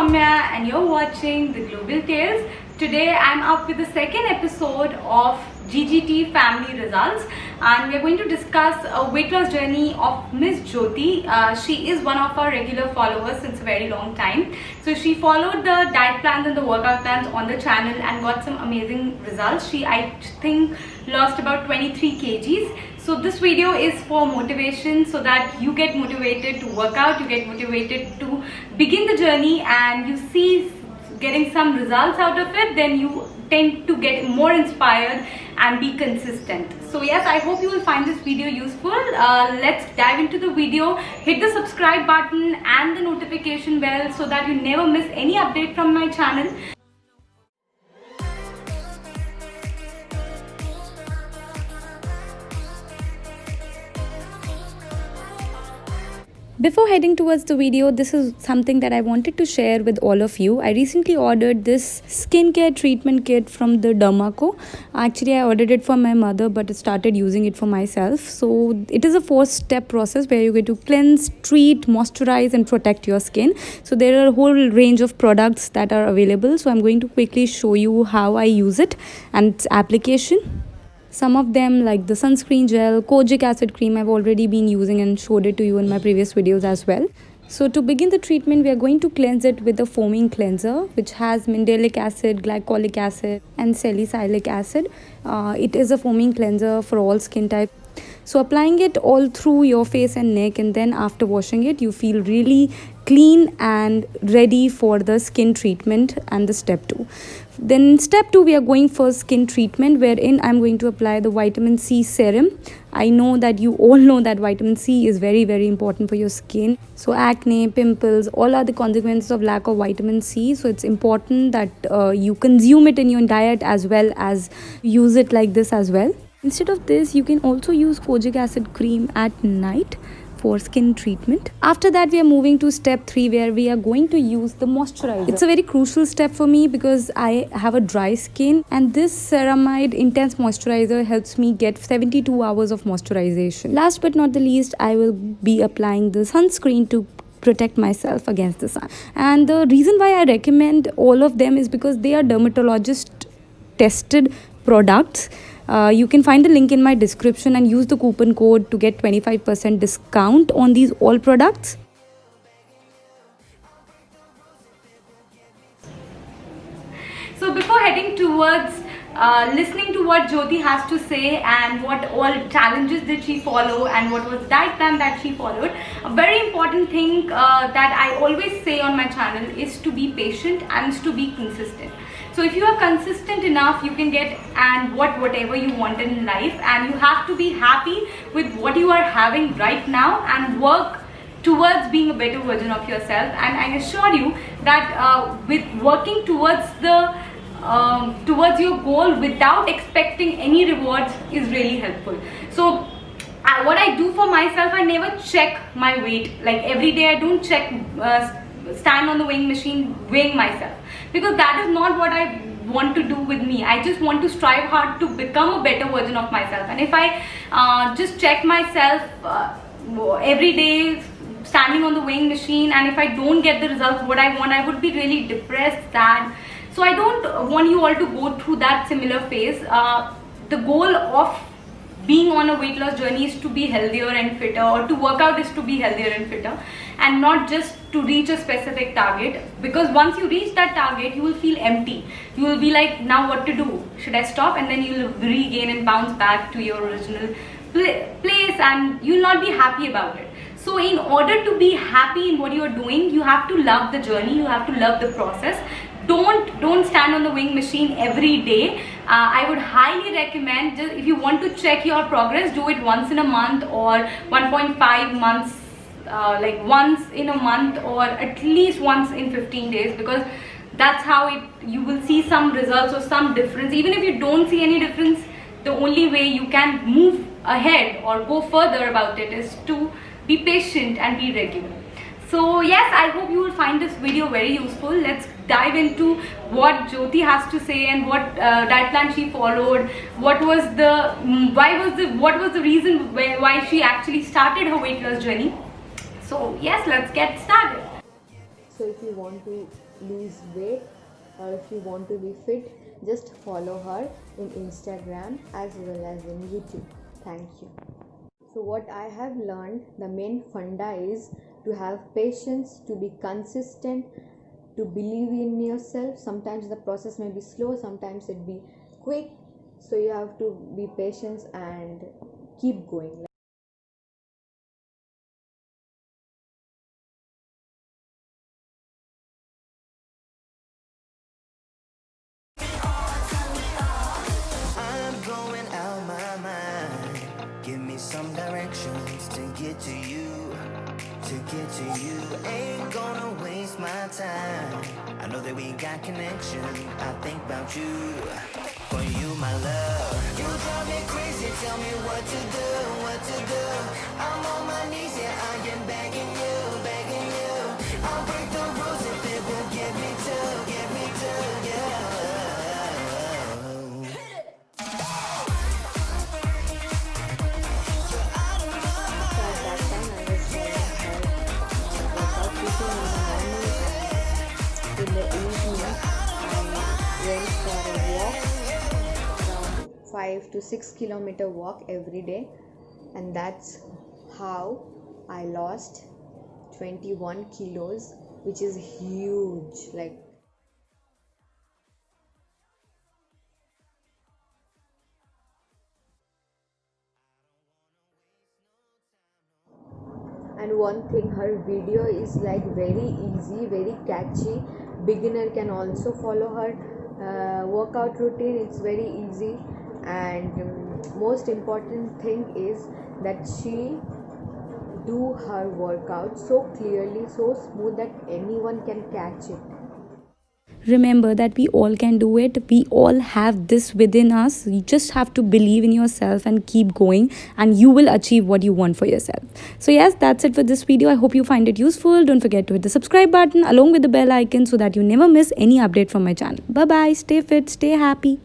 Soumya and you're watching The Global Tales. Today I'm up with the second episode of GGT Family Results, and we're going to discuss a weight loss journey of Miss Jyoti. She is one of our regular followers since a very long time. So she followed the diet plans and the workout plans on the channel and got some amazing results. She, I think, lost about 23 kgs. So this video is for motivation, so that you get motivated to work out, you get motivated to begin the journey, and you see getting some results out of it, then you tend to get more inspired and be consistent. So yes, I hope you will find this video useful. Let's dive into the video. Hit the subscribe button and the notification bell so that you never miss any update from my channel. Before heading towards the video, this is something that I wanted to share with all of you. I recently ordered this skincare treatment kit from the Dermaco. Actually, I ordered it for my mother, but I started using it for myself. So it is a 4-step process where you get to cleanse, treat, moisturize and protect your skin. So there are a whole range of products that are available. So I'm going to quickly show you how I use it and its application. Some of them, like the sunscreen gel, kojic acid cream, I've already been using and showed it to you in my previous videos as well. So to begin the treatment, we are going to cleanse it with a foaming cleanser which has mandelic acid, glycolic acid and salicylic acid. It is a foaming cleanser for all skin types. So applying it all through your face and neck, and then after washing it, you feel really clean and ready for the skin treatment and the step 2. Then step 2, we are going for skin treatment, wherein I'm going to apply the vitamin C serum. I know that you all know that vitamin C is very, very important for your skin. So acne, pimples, all are the consequences of lack of vitamin C. So it's important that you consume it in your diet as well as use it like this as well. Instead of this, you can also use kojic acid cream at night for skin treatment. After that, we are moving to step 3, where we are going to use the moisturizer. It's a very crucial step for me because I have a dry skin, and this ceramide intense moisturizer helps me get 72 hours of moisturization. Last but not the least, I will be applying the sunscreen to protect myself against the sun. And the reason why I recommend all of them is because they are dermatologist tested products. You can find the link in my description and use the coupon code to get 25% discount on these all products. So before heading towards listening to what Jyoti has to say and what all challenges did she follow and what was the diet plan that she followed, a very important thing that I always say on my channel is to be patient and to be consistent. So if you are consistent enough, you can get and whatever you want in life, and you have to be happy with what you are having right now and work towards being a better version of yourself. And I assure you that with working towards the towards your goal without expecting any rewards is really helpful. So what I do for myself, I never check my weight. Like every day I don't check stand on the weighing machine weighing myself, because that is not what I want to do with me. I just want to strive hard to become a better version of myself. And if I just check myself every day standing on the weighing machine, and if I don't get the results what I want, I would be really depressed, sad. So I don't want you all to go through that similar phase. The goal of being on a weight loss journey is to be healthier and fitter, or to work out is to be healthier and fitter, and not just to reach a specific target. Because once you reach that target, you will feel empty. You will be like, now what to do? Should I stop? And then you will regain and bounce back to your original place, and you will not be happy about it. So in order to be happy in what you are doing, you have to love the journey, you have to love the process. Don't stand on the weighing machine every day. I would highly recommend, just if you want to check your progress, do it once in a month or 1.5 months, like once in a month, or at least once in 15 days, because that's how you will see some results or some difference. Even if you don't see any difference, the only way you can move ahead or go further about it is to be patient and be regular. So yes, I hope you will find this video very useful. Let's dive into what Jyoti has to say and what diet plan she followed. What was the reason why she actually started her weight loss journey. So yes, let's get started. So if you want to lose weight or if you want to be fit, just follow her in Instagram as well as in YouTube. Thank you. So what I have learned, the main funda is to have patience, to be consistent, to believe in yourself. Sometimes the process may be slow, sometimes it be quick, so you have to be patient and keep going. I'm going out my mind. Give me some directions to get to you. To get to you, ain't gonna waste my time. I know that we got connection. I think about you. For you, my love. You drive me crazy. Tell me what to do, what to do. I'm on my knees, yeah, I am begging you, begging you. I'll break the rules if it will get me to, yeah. In the evening, I went for a walk, around 5 to 6 kilometer walk every day, and that's how I lost 21 kilos, which is huge. Like, and one thing, her video is like very easy, very catchy. Beginner can also follow her workout routine. It's very easy, and most important thing is that she do her workout so clearly, so smooth that anyone can catch it. Remember that we all can do it. We all have this within us. You just have to believe in yourself and keep going, and you will achieve what you want for yourself. So yes, that's it for this video. I hope you find it useful. Don't forget to hit the subscribe button along with the bell icon so that you never miss any update from my channel. Bye bye. Stay fit, stay happy.